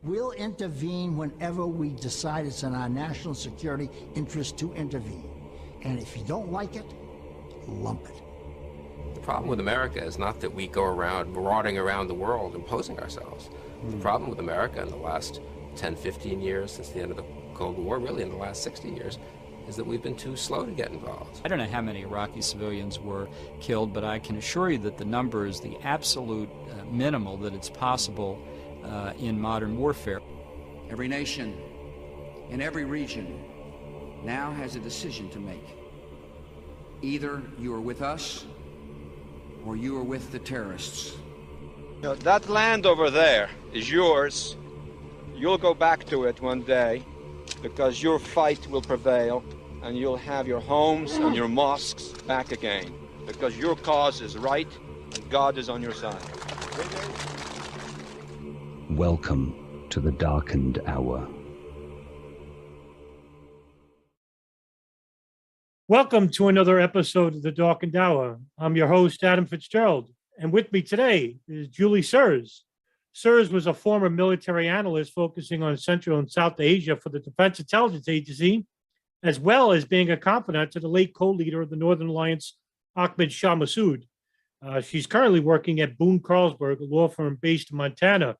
We'll intervene whenever we decide it's in our national security interest to intervene. And if you don't like it, lump it. The problem with America is not that we go around marauding around the world imposing ourselves. The problem with America in the last 10, 15 years, since the end of the Cold War, really in the last 60 years, is that we've been too slow to get involved. I don't know how many Iraqi civilians were killed, but I can assure you that the number is the absolute minimal that it's possible in modern warfare. Every nation in every region now has a decision to make. Either you are with us or you are with the terrorists. You know, that land over there is yours. You'll go back to it one day because your fight will prevail and you'll have your homes and your mosques back again because your cause is right and God is on your side. Welcome to the darkened hour. Welcome to another episode of the Darkened Hour. I'm your host, Adam Fitzgerald, and with me today is Julie Sears. Sears was a former military analyst focusing on Central and South Asia for the Defense Intelligence Agency, as well as being a confidant to the late co-leader of the Northern Alliance, Ahmad Shah Massoud. She's currently working at Boone Karlberg, a law firm based in Montana.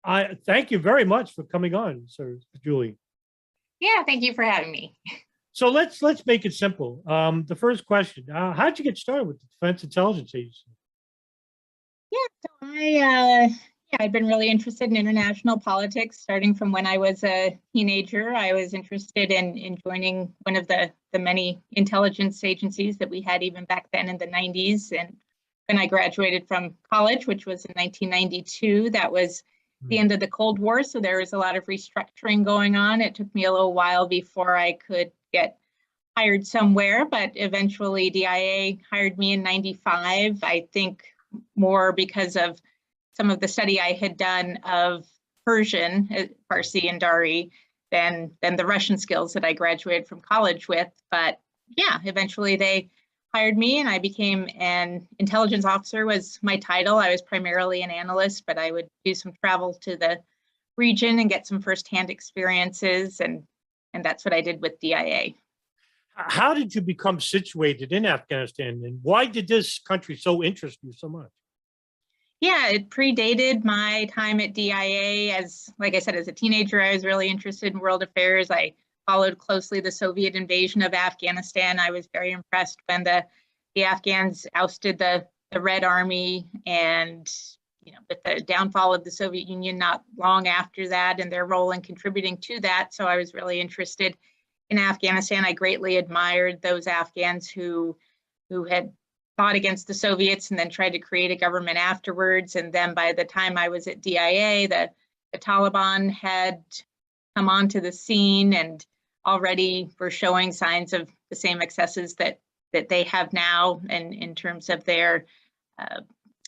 I thank you very much for coming on, Sir Julie. Yeah, thank you for having me. So let's make it simple. The first question: how did you get started with the Defense Intelligence Agency? Yeah, so I've been really interested in international politics starting from when I was a teenager. I was interested in joining one of the many intelligence agencies that we had even back then in the 90s. And when I graduated from college, which was in 1992, that was the end of the Cold War. So there was a lot of restructuring going on. It took me a little while before I could get hired somewhere, but eventually D.I.A. hired me in 95. I think more because of some of the study I had done of Persian, Farsi and Dari, than the Russian skills that I graduated from college with. But yeah, eventually they hired me and I became an intelligence officer was my title. I was primarily an analyst, but I would do some travel to the region and get some firsthand experiences. And that's what I did with D.I.A. How did you become situated in Afghanistan, and why did this country so interest you so much? Yeah, it predated my time at D.I.A. Like I said, as a teenager, I was really interested in world affairs. I followed closely the Soviet invasion of Afghanistan. I was very impressed when the Afghans ousted the Red Army, and with the downfall of the Soviet Union not long after that, and their role in contributing to that. So I was really interested in Afghanistan. I greatly admired those Afghans who had fought against the Soviets and then tried to create a government afterwards. And then by the time I was at D.I.A., the Taliban had come onto the scene and already were showing signs of the same excesses that they have now, and in terms of their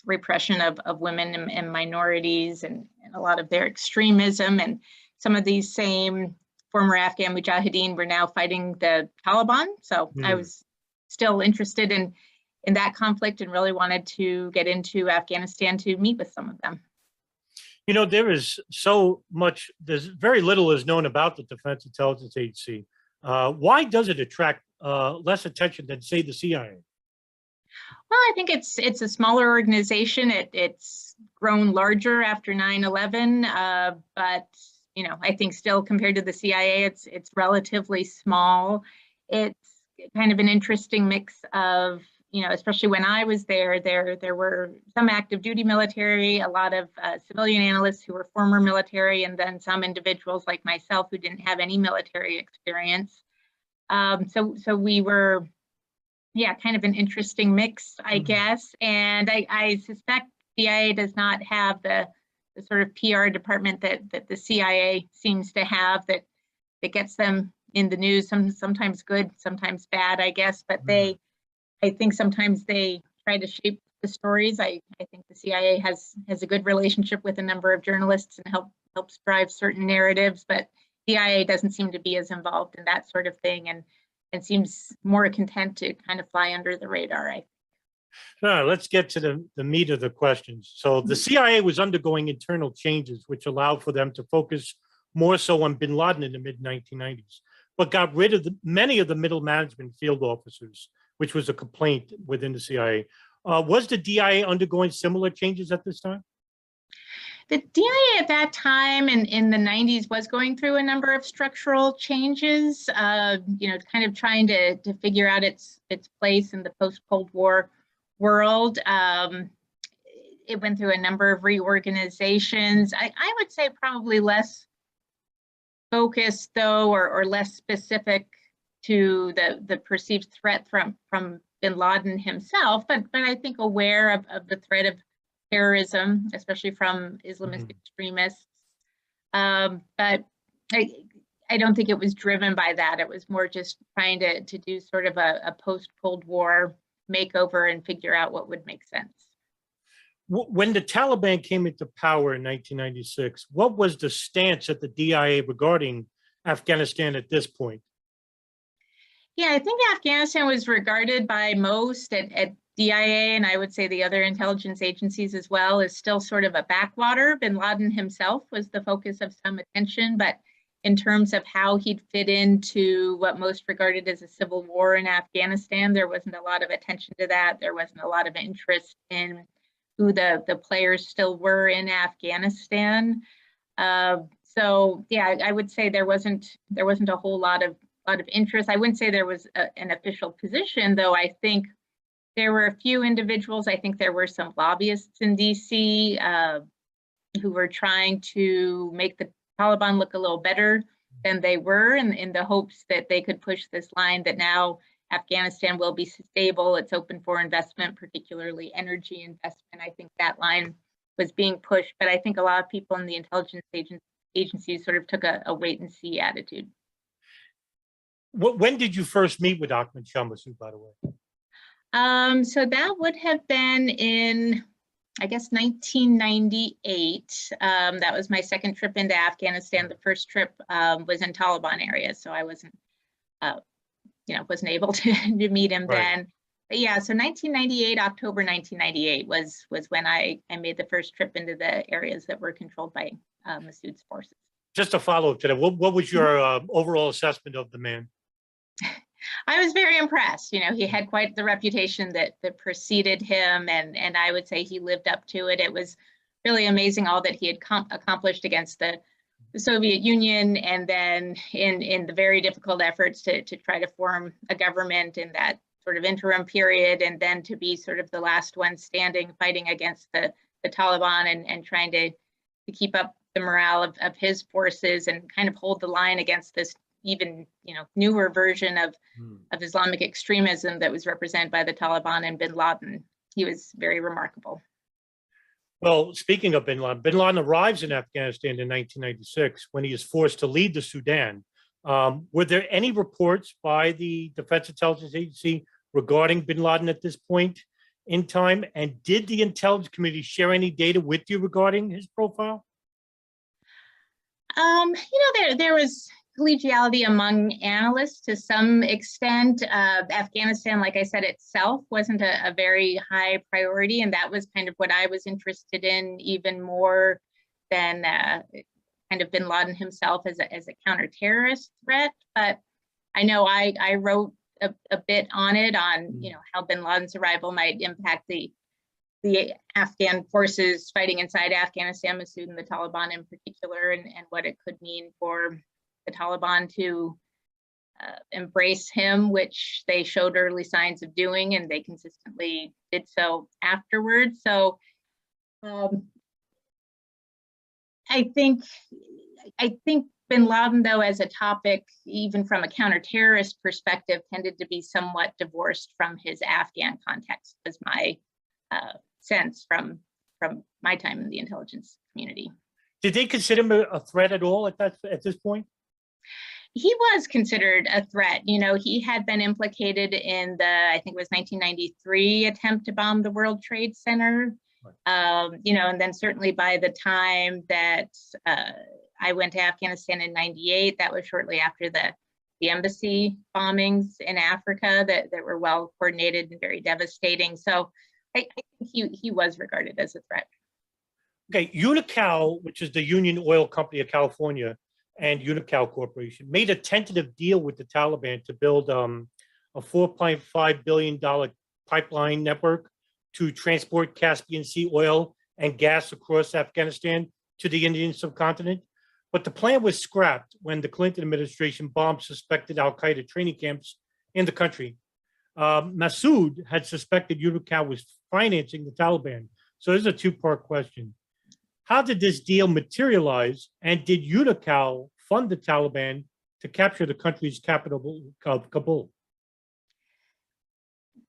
repression of women and minorities and a lot of their extremism. And some of these same former Afghan Mujahideen were now fighting the Taliban. So I was still interested in that conflict and really wanted to get into Afghanistan to meet with some of them. There is so much, there's very little is known about the Defense Intelligence Agency. Why does it attract less attention than, say, the C.I.A.? Well, I think it's a smaller organization. It's grown larger after 9/11, but I think still compared to the C.I.A., it's relatively small. It's kind of an interesting mix of, especially when I was there were some active duty military, a lot of civilian analysts who were former military, and then some individuals like myself who didn't have any military experience. So we were, kind of an interesting mix, I guess. And I suspect D.I.A. does not have the sort of PR department that the C.I.A. seems to have that gets them in the news, sometimes good, sometimes bad, I guess. But I think sometimes they try to shape the stories. I think the C.I.A. has a good relationship with a number of journalists and helps drive certain narratives, but D.I.A. doesn't seem to be as involved in that sort of thing and seems more content to kind of fly under the radar. Now, let's get to the meat of the questions. So the CIA was undergoing internal changes, which allowed for them to focus more so on bin Laden in the mid-1990s, but got rid of many of the middle management field officers, which was a complaint within the CIA. Was the DIA undergoing similar changes at this time? The DIA at that time in the 90s was going through a number of structural changes, kind of trying to figure out its place in the post-Cold War world. It went through a number of reorganizations. I would say probably less focused, though, or less specific to the perceived threat from bin Laden himself, but I think aware of the threat of terrorism, especially from Islamist extremists. But I don't think it was driven by that. It was more just trying to do sort of a post-Cold War makeover and figure out what would make sense. When the Taliban came into power in 1996, what was the stance at the DIA regarding Afghanistan at this point? Yeah, I think Afghanistan was regarded by most at DIA, and I would say the other intelligence agencies as well, as still sort of a backwater. Bin Laden himself was the focus of some attention, but in terms of how he'd fit into what most regarded as a civil war in Afghanistan, there wasn't a lot of attention to that. There wasn't a lot of interest in who the players still were in Afghanistan. So yeah, I would say there wasn't a whole lot of interest. I wouldn't say there was an official position, though. I think there were a few individuals. I think there were some lobbyists in DC who were trying to make the Taliban look a little better than they were, in the hopes that they could push this line that now Afghanistan will be stable, it's open for investment, particularly energy investment. I think that line was being pushed, but I think a lot of people in the intelligence agencies sort of took a wait and see attitude. When did you first meet with Ahmad Shah Massoud, by the way? So that would have been in, I guess, 1998. That was my second trip into Afghanistan. The first trip was in Taliban area, so I wasn't able to meet him then. But yeah, so 1998, October 1998 was when I made the first trip into the areas that were controlled by Massoud's forces. Just a follow-up to that, what was your overall assessment of the man? I was very impressed. He had quite the reputation that preceded him, and I would say he lived up to it. It was really amazing all that he had accomplished against the Soviet Union, and then in the very difficult efforts to try to form a government in that sort of interim period, and then to be sort of the last one standing, fighting against the Taliban and trying to keep up the morale of his forces and kind of hold the line against this even newer version of Islamic extremism that was represented by the Taliban and bin Laden. He was very remarkable. Well, speaking of bin Laden arrives in Afghanistan in 1996 when he is forced to leave the Sudan. Were there any reports by the Defense Intelligence Agency regarding bin Laden at this point in time? And did the intelligence community share any data with you regarding his profile? There was collegiality among analysts to some extent. Afghanistan, like I said, itself wasn't a very high priority, and that was kind of what I was interested in even more than kind of bin Laden himself as a counter-terrorist threat. But I know I wrote a bit on it, on how bin Laden's arrival might impact the Afghan forces fighting inside Afghanistan, Massoud and the Taliban in particular, and what it could mean for the Taliban to embrace him, which they showed early signs of doing, and they consistently did so afterwards. So I think bin Laden, though, as a topic, even from a counter-terrorist perspective, tended to be somewhat divorced from his Afghan context, was my sense from my time in the intelligence community. Did they consider him a threat at all at this point? He was considered a threat. He had been implicated in the, I think it was 1993 attempt to bomb the World Trade Center. And then certainly by the time that I went to Afghanistan in 98, that was shortly after the embassy bombings in Africa that were well coordinated and very devastating. So I think he was regarded as a threat. Okay, Unocal, which is the Union Oil Company of California, and Unocal Corporation made a tentative deal with the Taliban to build a $4.5 billion pipeline network to transport Caspian Sea oil and gas across Afghanistan to the Indian subcontinent. But the plan was scrapped when the Clinton administration bombed suspected al-Qaeda training camps in the country. Massoud had suspected Unocal was financing the Taliban. So this is a two-part question. How did this deal materialize, and did Unocal fund the Taliban to capture the country's capital, Kabul?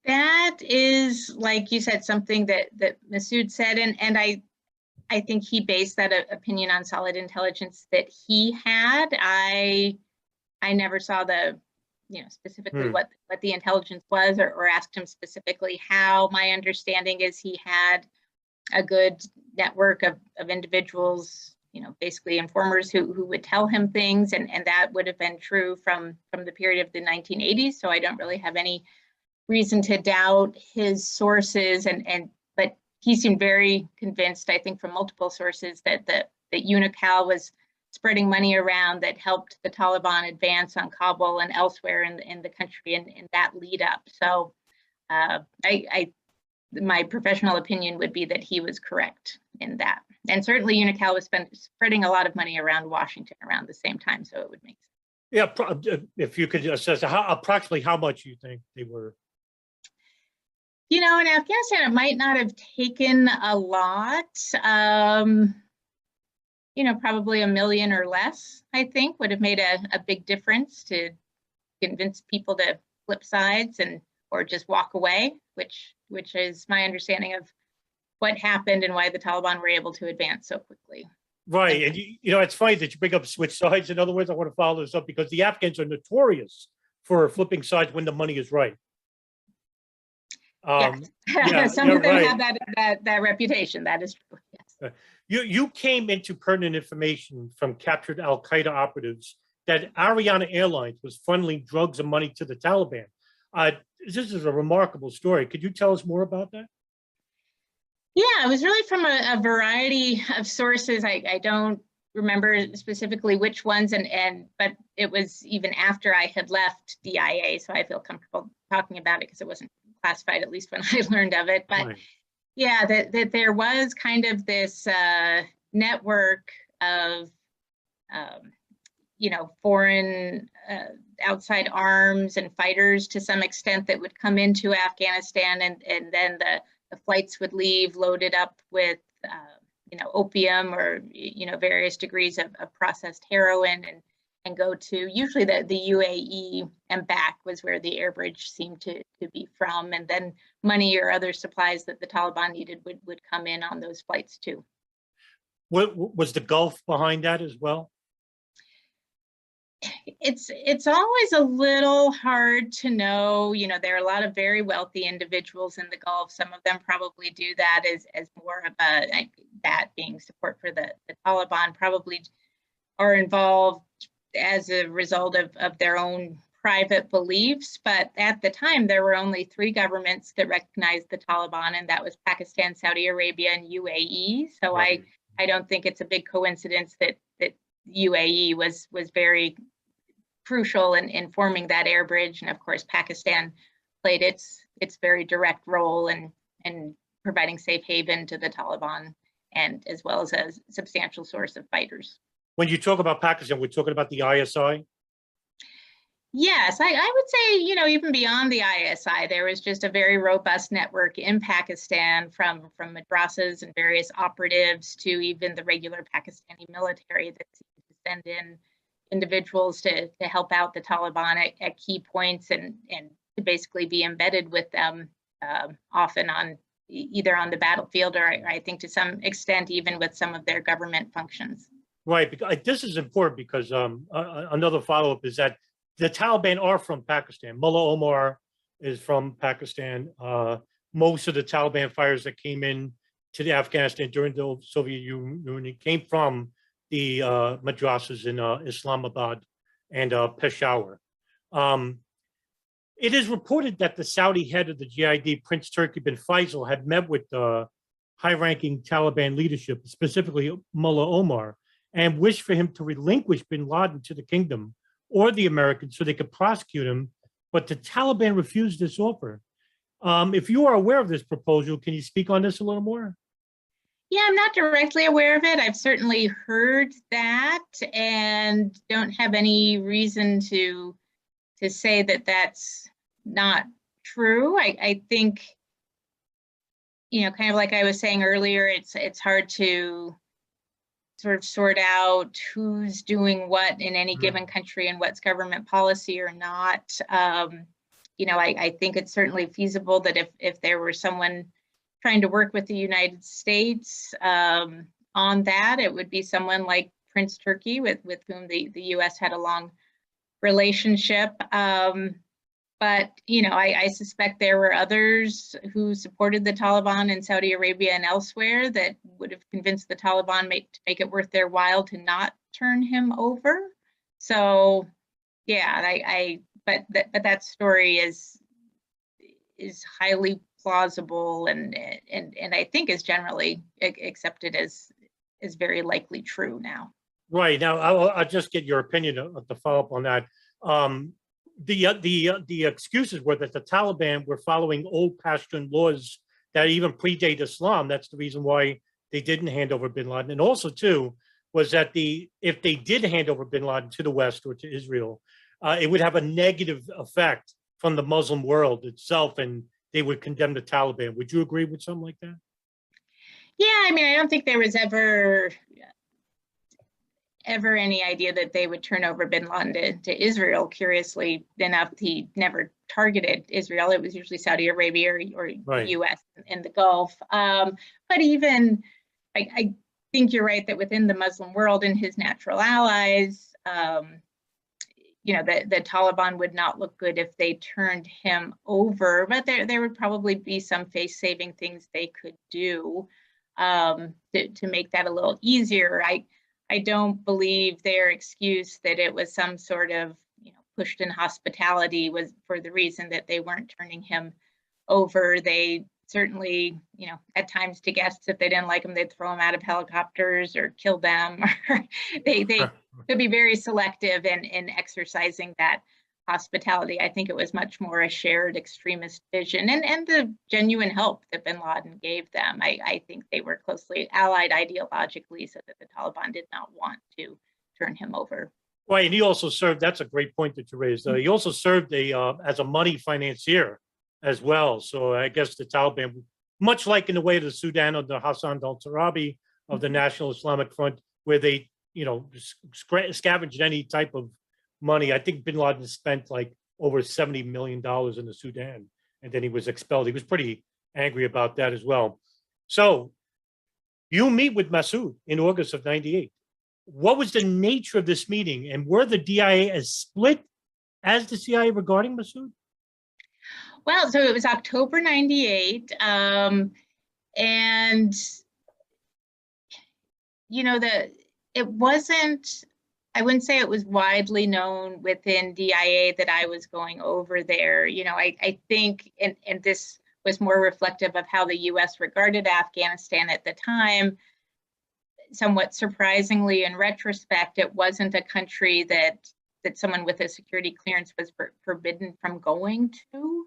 That is, like you said, something that Massoud said, and I think he based that opinion on solid intelligence that he had. I never saw the, specifically what the intelligence was, or asked him specifically how. My understanding is he had a good network of individuals, basically informers who would tell him things, and that would have been true from the period of the 1980s. So I don't really have any reason to doubt his sources, but he seemed very convinced, I think, from multiple sources that Unocal was spreading money around that helped the Taliban advance on Kabul and elsewhere in the country in that lead up. So my professional opinion would be that he was correct in that. And certainly Unocal was spreading a lot of money around Washington around the same time, so it would make sense. Yeah, if you could assess approximately how much you think they were. In Afghanistan, it might not have taken a lot. Probably $1 million or less, I think, would have made a big difference to convince people to flip sides or just walk away, which is my understanding of what happened and why the Taliban were able to advance so quickly. Right, and it's funny that you bring up switch sides. In other words, I want to follow this up because the Afghans are notorious for flipping sides when the money is right. Some of them have that reputation. That is true. Yes. You came into pertinent information from captured al-Qaeda operatives that Ariana Airlines was funneling drugs and money to the Taliban. This is a remarkable story. Could you tell us more about that? Yeah, it was really from a variety of sources. I don't remember specifically which ones, but it was even after I had left D.I.A, so I feel comfortable talking about it because it wasn't classified, at least when I learned of it. But yeah, that there was kind of this network of foreign outside arms and fighters to some extent that would come into Afghanistan, and then the flights would leave loaded up with opium or various degrees of processed heroin, and go to usually the UAE and back was where the air bridge seemed to be from, and then money or other supplies that the Taliban needed would come in on those flights too. What was the Gulf behind that as well? It's always a little hard to know. There are a lot of very wealthy individuals in the Gulf. Some of them probably do that as more of that being support for the Taliban, probably are involved as a result of their own private beliefs. But at the time, there were only 3 governments that recognized the Taliban, and that was Pakistan, Saudi Arabia, and UAE. So I don't think it's a big coincidence that UAE was very crucial in forming that air bridge, and of course Pakistan played its very direct role in providing safe haven to the Taliban, and as well as a substantial source of fighters. When you talk about Pakistan, we're talking about the ISI? Yes, I would say, even beyond the ISI, there was just a very robust network in Pakistan from madrasas and various operatives to even the regular Pakistani military that seemed to send in individuals to help out the Taliban at key points and to basically be embedded with them, often either on the battlefield or I think to some extent even with some of their government functions. Right, because this is important because another follow-up is that the Taliban are from Pakistan. Mullah Omar is from Pakistan. Most of the Taliban fighters that came in to the Afghanistan during the Soviet Union came from the madrasas in Islamabad and Peshawar. It is reported that the Saudi head of the GID, Prince Turki bin Faisal, had met with the high-ranking Taliban leadership, specifically Mullah Omar, and wished for him to relinquish bin Laden to the kingdom or the Americans so they could prosecute him, but the Taliban refused this offer. If you are aware of this proposal, can you speak on this a little more? Yeah, I'm not directly aware of it. I've certainly heard that and don't have any reason to say that that's not true. I think, kind of like I was saying earlier, it's hard to sort of sort out who's doing what in any given country and what's government policy or not. I think it's certainly feasible that if there were someone trying to work with the United States on that, it would be someone like Prince Turki, with whom the U.S. had a long relationship. But I suspect there were others who supported the Taliban in Saudi Arabia and elsewhere that would have convinced the Taliban to make it worth their while to not turn him over. So, yeah, but that story is highly plausible and I think is generally accepted as very likely true now. Right. Now, I'll just get your opinion to follow up on that. The excuses were that the Taliban were following old Pashtun laws that even predate Islam. That's the reason why they didn't hand over bin Laden. And also, too, was that if they did hand over bin Laden to the West or to Israel, it would have a negative effect from the Muslim world itself, and they would condemn the Taliban. Would you agree with something like that? Yeah, I don't think there was ever any idea that they would turn over bin Laden to Israel. Curiously enough, he never targeted Israel. It was usually Saudi Arabia or right. The US in the Gulf. But even, I think you're right that within the Muslim world and his natural allies, the Taliban would not look good if they turned him over, but there would probably be some face-saving things they could do to make that a little easier. I don't believe their excuse that it was some sort of pushed in hospitality was for the reason that they weren't turning him over. They certainly, at times to guests, if they didn't like him, they'd throw him out of helicopters or kill them. Or they could be very selective in exercising that hospitality. I think it was much more a shared extremist vision and the genuine help that bin Laden gave them. I think they were closely allied ideologically so that the Taliban did not want to turn him over. Right, and he also served, that's a great point that you raised. He also served as a money financier as well. So I guess the Taliban, much like in the way of the Sudan of the Hassan al-Turabi of the National Islamic Front, where they, scavenged any type of money. I think bin Laden spent like over $70 million in the Sudan, and then he was expelled. He was pretty angry about that as well. So you meet with Massoud in August of '98. What was the nature of this meeting, and were the D.I.A. as split as the C.I.A. regarding Massoud? Well, so it was October '98, and it wasn't. I wouldn't say it was widely known within D.I.A. that I was going over there. I think, and this was more reflective of how the U.S. regarded Afghanistan at the time. Somewhat surprisingly, in retrospect, it wasn't a country that someone with a security clearance was forbidden from going to,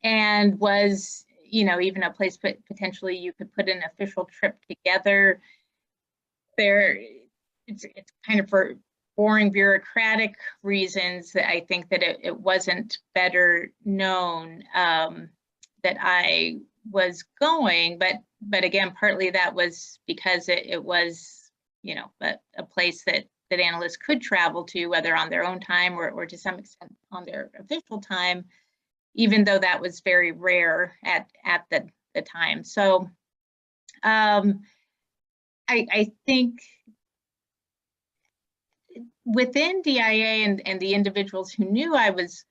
and was, even a place potentially you could put an official trip together. It's kind of for boring bureaucratic reasons that I think that it wasn't better known that I was going, but again, partly that was because it was, a place that analysts could travel to, whether on their own time or to some extent on their official time, even though that was very rare at the time. So I think within D.I.A. and the individuals who knew I was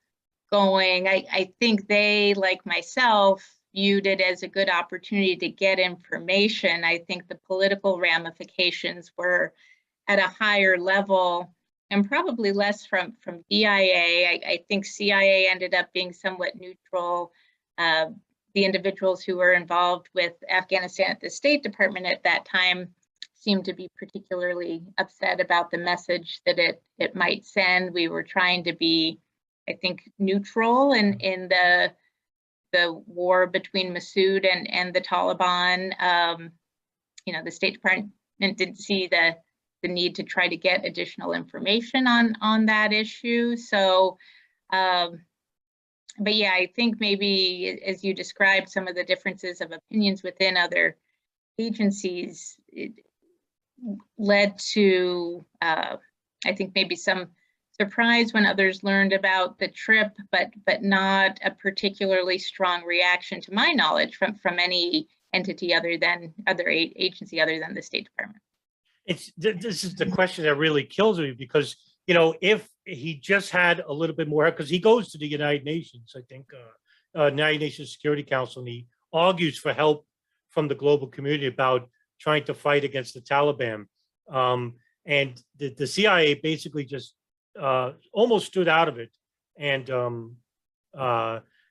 going, I think they, like myself, viewed it as a good opportunity to get information. I think the political ramifications were at a higher level and probably less from D.I.A. I think C.I.A. ended up being somewhat neutral. The individuals who were involved with Afghanistan at the State Department at that time seemed to be particularly upset about the message that it might send. We were trying to be, I think, neutral in the war between Massoud and the Taliban. The State Department didn't see the need to try to get additional information on that issue. So, but yeah, I think maybe as you described some of the differences of opinions within other agencies, it led to, I think maybe some surprise when others learned about the trip, but not a particularly strong reaction, to my knowledge, from any entity agency other than the State Department. This is the question that really kills me, because if he just had a little bit more, because he goes to the United Nations, I think, United Nations Security Council, and he argues for help from the global community about trying to fight against the Taliban. And the CIA basically just almost stood out of it. And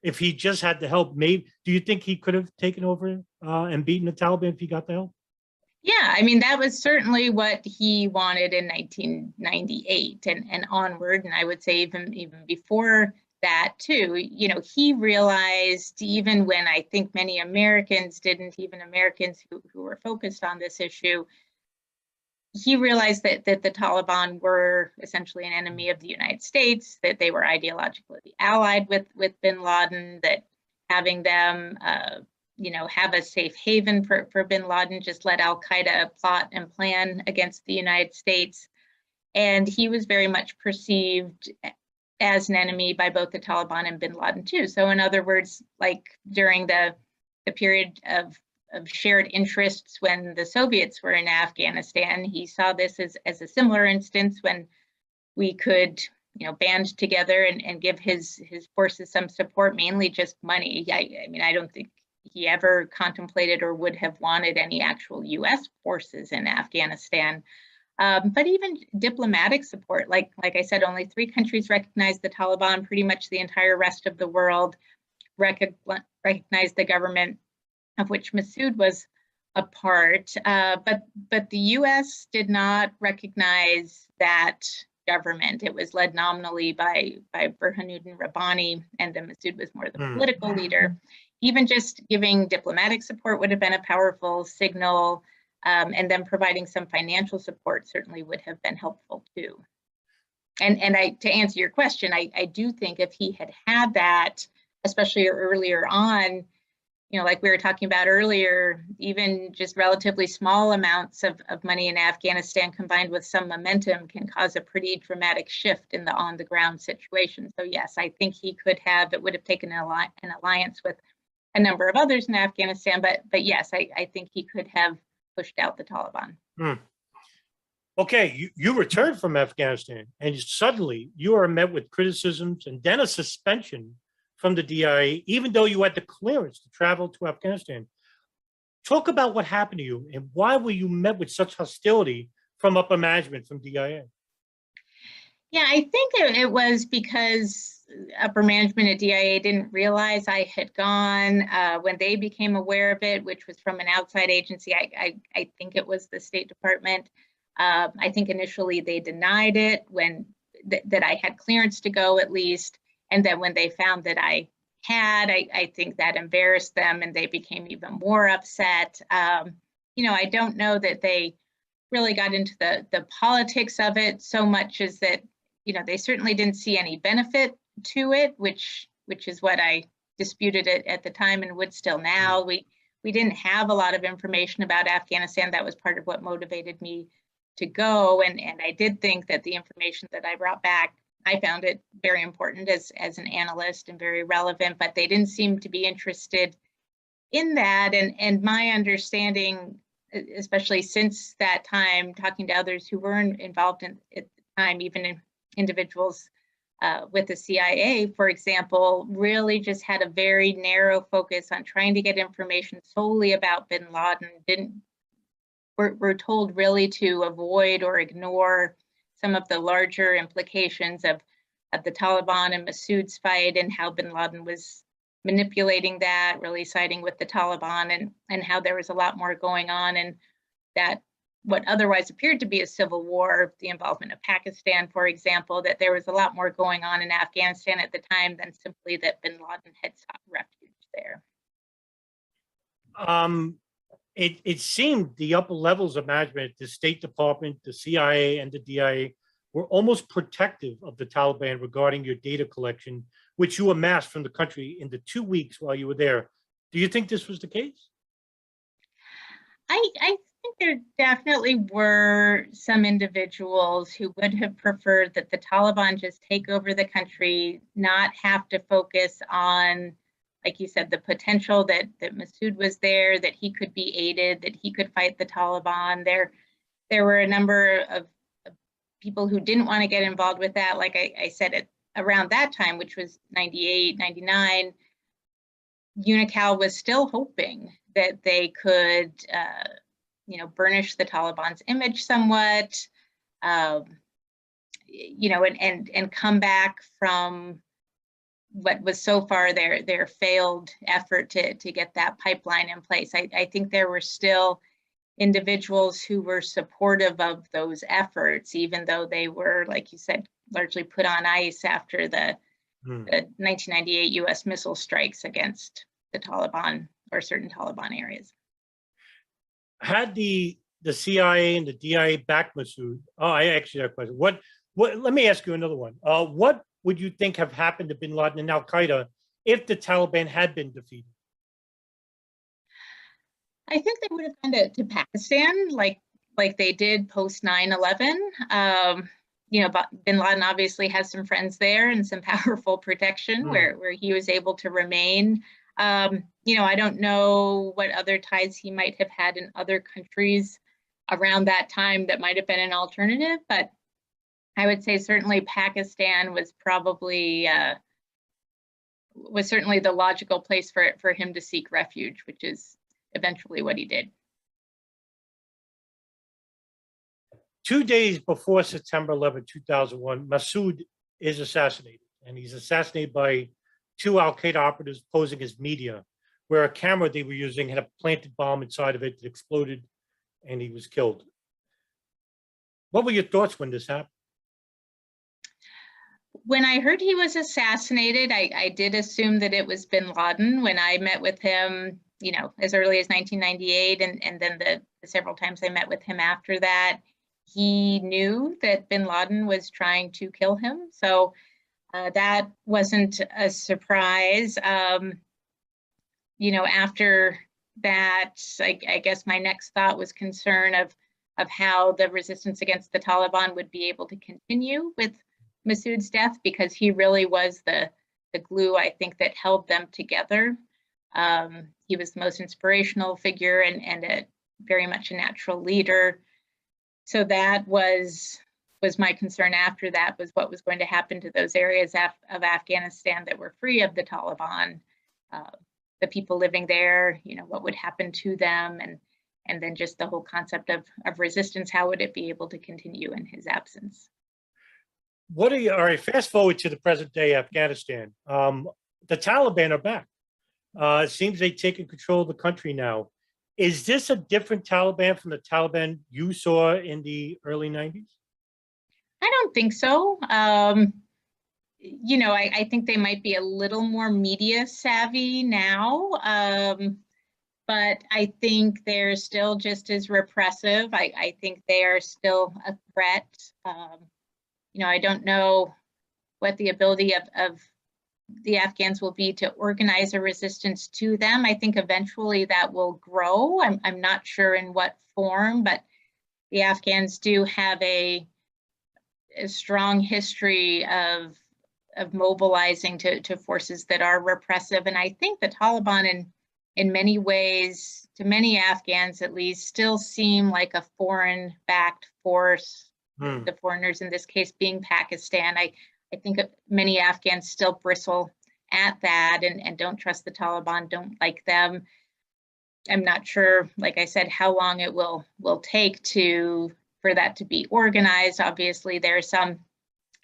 if he just had the help, maybe, do you think he could have taken over and beaten the Taliban if he got the help? Yeah, I mean, that was certainly what he wanted in 1998 and onward. And I would say even before that too, he realized, even when I think many Americans didn't, even Americans who were focused on this issue, he realized that the Taliban were essentially an enemy of the United States, that they were ideologically allied with bin Laden, that having them have a safe haven for bin Laden just let al-Qaeda plot and plan against the United States. And he was very much perceived as an enemy by both the Taliban and bin Laden too. So in other words, like during the period of shared interests when the Soviets were in Afghanistan, he saw this as a similar instance when we could band together and give his forces some support, mainly just money. I mean, I don't think he ever contemplated or would have wanted any actual US forces in Afghanistan. But even diplomatic support, like I said, only 3 countries recognized the Taliban. Pretty much the entire rest of the world recognized the government of which Massoud was a part. But the US did not recognize that government. It was led nominally by Burhanuddin Rabbani, and then Massoud was more the political leader. Even just giving diplomatic support would have been a powerful signal, and then providing some financial support certainly would have been helpful too. And to answer your question, I do think if he had that, especially earlier on, like we were talking about earlier, even just relatively small amounts of money in Afghanistan combined with some momentum can cause a pretty dramatic shift in the on-the-ground situation. So yes, I think he could have, it would have taken an alliance with a number of others in Afghanistan, but yes, I think he could have pushed out the Taliban. Okay, you returned from Afghanistan, and suddenly you are met with criticisms and then a suspension from the D.I.A., even though you had the clearance to travel to Afghanistan. Talk about what happened to you, and why were you met with such hostility from upper management from D.I.A.? Yeah, I think it was because upper management at D.I.A. didn't realize I had gone. When they became aware of it, which was from an outside agency, I think it was the State Department. I think initially they denied it when that I had clearance to go, at least. And then when they found that I had, I think that embarrassed them, and they became even more upset. I don't know that they really got into the politics of it so much as that, they certainly didn't see any benefit to it, which is what I disputed it at the time and would still now. We didn't have a lot of information about Afghanistan. That was part of what motivated me to go. And I did think that the information that I brought back, I found it very important as an analyst and very relevant, but they didn't seem to be interested in that. And my understanding, especially since that time, talking to others who were involved at the time, even individuals with the C.I.A., for example, really just had a very narrow focus on trying to get information solely about bin Laden. We're told really to avoid or ignore some of the larger implications of the Taliban and Massoud's fight, and how bin Laden was manipulating that, really siding with the Taliban, and how there was a lot more going on, and that what otherwise appeared to be a civil war, the involvement of Pakistan, for example, that there was a lot more going on in Afghanistan at the time than simply that bin Laden had sought refuge there. It seemed the upper levels of management, the State Department, the CIA, and the D.I.A. were almost protective of the Taliban regarding your data collection, which you amassed from the country in the 2 weeks while you were there. Do you think this was the case? I think there definitely were some individuals who would have preferred that the Taliban just take over the country, not have to focus on, like you said, the potential that Massoud was there, that he could be aided, that he could fight the Taliban. There were a number of people who didn't want to get involved with that. Like I said, around that time, which was 98, 99, UNICAL was still hoping that they could, burnish the Taliban's image somewhat, and come back from what was so far their failed effort to get that pipeline in place. I think there were still individuals who were supportive of those efforts, even though they were, like you said, largely put on ice after the 1998 US missile strikes against the Taliban or certain Taliban areas. Had the CIA and the D.I.A. backed Massoud? Oh, I actually have a question. What? Let me ask you another one. What would you think have happened to bin Laden and Al Qaeda if the Taliban had been defeated? I think they would have gone to Pakistan, like they did post 9/11. Bin Laden obviously has some friends there and some powerful protection where he was able to remain. I don't know what other ties he might have had in other countries around that time that might have been an alternative, but I would say certainly Pakistan was probably certainly the logical place for him to seek refuge, which is eventually what he did. 2 days before September 11, 2001, Massoud is assassinated, and he's assassinated by 2 Al Qaeda operatives posing as media, where a camera they were using had a planted bomb inside of it that exploded, and he was killed. What were your thoughts when this happened? When I heard he was assassinated, I did assume that it was bin Laden. When I met with him, as early as 1998, and then the several times I met with him after that, he knew that bin Laden was trying to kill him. So that wasn't a surprise. After that, I guess my next thought was concern of how the resistance against the Taliban would be able to continue with Massoud's death, because he really was the glue, I think, that held them together. He was the most inspirational figure and very much a natural leader. So that was my concern after that, was what was going to happen to those areas of Afghanistan that were free of the Taliban, the people living there, what would happen to them, and then just the whole concept of resistance, how would it be able to continue in his absence? All right, fast forward to the present day Afghanistan. The Taliban are back. It seems they've taken control of the country now. Is this a different Taliban from the Taliban you saw in the early 90s? I don't think so. I think they might be a little more media savvy now, but I think they're still just as repressive. I think they are still a threat. I don't know what the ability of the Afghans will be to organize a resistance to them. I think eventually that will grow. I'm not sure in what form, but the Afghans do have a strong history of mobilizing to forces that are repressive. And I think the Taliban in many ways, to many Afghans at least, still seem like a foreign-backed force, the foreigners in this case being Pakistan. I think many Afghans still bristle at that and don't trust the Taliban, don't like them. I'm not sure, like I said, how long it will take that to be organized. Obviously, there are some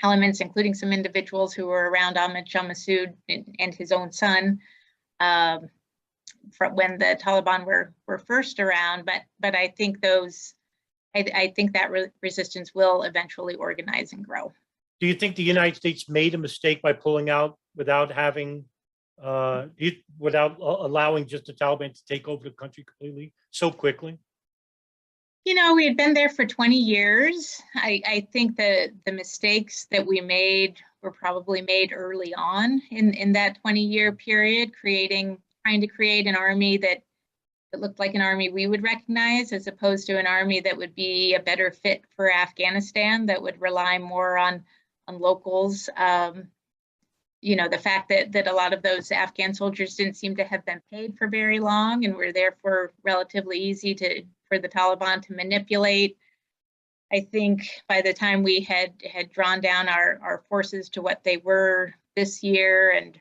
elements, including some individuals who were around Ahmad Shah Massoud and his own son when the Taliban were first around. But I think I think that resistance will eventually organize and grow. Do you think the United States made a mistake by pulling out without having, without allowing just the Taliban to take over the country completely so quickly? You know, we had been there for 20 years. I think the mistakes that we made were probably made early on in that 20-year period, trying to create an army that looked like an army we would recognize, as opposed to an army that would be a better fit for Afghanistan, that would rely more on locals. You know, the fact that a lot of those Afghan soldiers didn't seem to have been paid for very long and were therefore relatively easy for the Taliban to manipulate. I think by the time we had drawn down our forces to what they were this year, and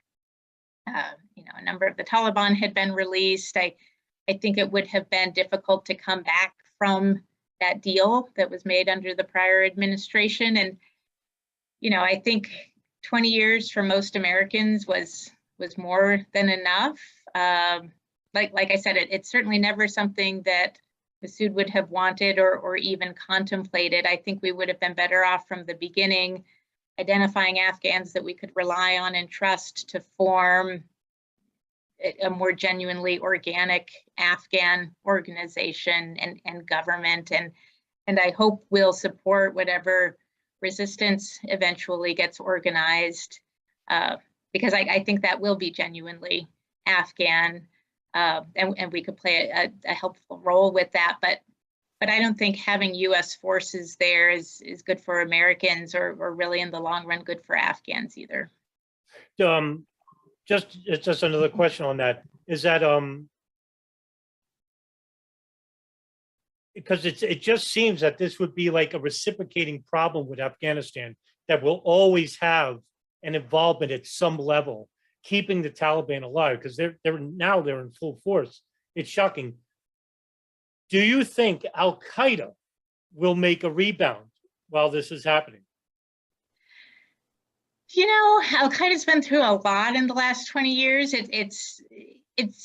you know, a number of the Taliban had been released, I think it would have been difficult to come back from that deal that was made under the prior administration. And you know, I think 20 years for most Americans was more than enough. Like I said, it's certainly never something that Massoud would have wanted or even contemplated. I think we would have been better off from the beginning, identifying Afghans that we could rely on and trust to form a more genuinely organic Afghan organization and government. And I hope we'll support whatever resistance eventually gets organized, because I think that will be genuinely Afghan, and we could play a helpful role with that. But I don't think having U.S. forces there is good for Americans or really in the long run good for Afghans either. Just another question on that. Is that because it just seems that this would be like a reciprocating problem with Afghanistan, that will always have an involvement at some level, keeping the Taliban alive, because they're in full force. It's shocking. Do you think Al-Qaeda will make a rebound while this is happening? You know, Al-Qaeda's been through a lot in the last 20 years. It's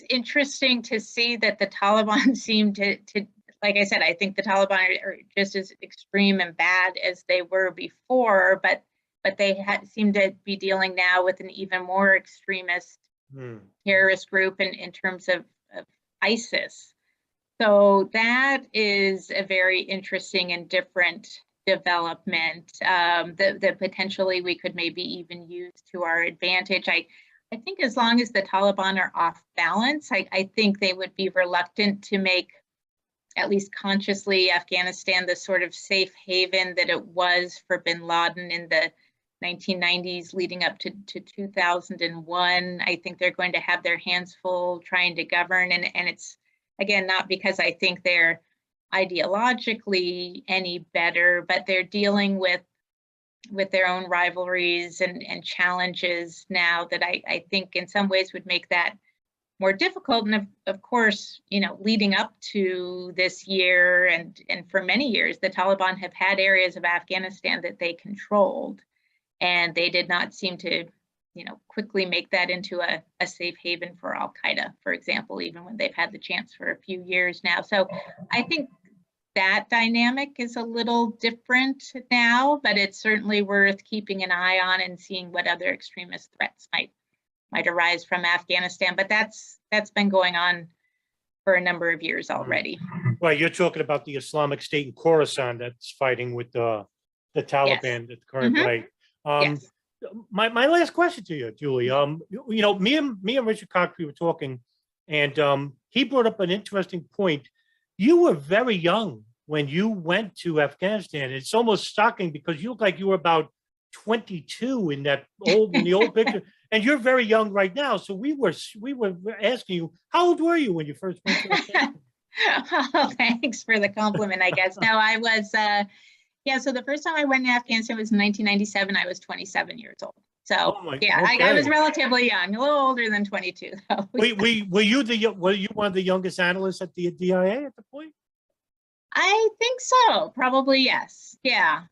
interesting to see that the Taliban seem to like I said, I think the Taliban are just as extreme and bad as they were before, but they seem to be dealing now with an even more extremist terrorist group in terms of ISIS. So that is a very interesting and different development that potentially we could maybe even use to our advantage. I think as long as the Taliban are off balance, I think they would be reluctant to make, at least consciously, Afghanistan the sort of safe haven that it was for bin Laden in the 1990s leading up to 2001. I think they're going to have their hands full trying to govern. And it's, again, not because I think they're ideologically any better, but they're dealing with their own rivalries and challenges now that I think in some ways would make that more difficult. And of course, you know, leading up to this year and for many years, the Taliban have had areas of Afghanistan that they controlled, and they did not seem to, you know, quickly make that into a safe haven for Al-Qaeda, for example, even when they've had the chance for a few years now. So I think that dynamic is a little different now, but it's certainly worth keeping an eye on and seeing what other extremist threats might arise from Afghanistan. But that's been going on for a number of years already. Right, you're talking about the Islamic State in Khorasan that's fighting with the Taliban at the current right. Yes. My last question to you, Julie. You know, me and Richard Cox, we were talking, and he brought up an interesting point. You were very young when you went to Afghanistan. It's almost shocking because you look like you were about 22 in the old picture, and you're very young right now. So we were asking you, how old were you when you first went to Afghanistan? Oh, thanks for the compliment, I guess. No, I was, so the first time I went to Afghanistan was in 1997. I was 27 years old. So I was relatively young, a little older than 22 though. Were you one of the youngest analysts at the D.I.A. at the point? I think so. Probably yes. Yeah.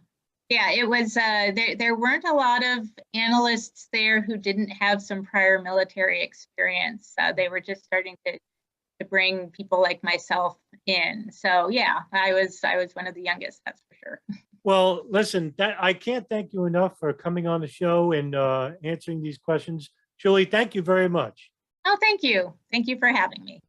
Yeah, it was, there weren't a lot of analysts there who didn't have some prior military experience. They were just starting to bring people like myself in. So yeah, I was one of the youngest, that's for sure. Well, listen, I can't thank you enough for coming on the show and answering these questions. Julie, thank you very much. Oh, thank you. Thank you for having me.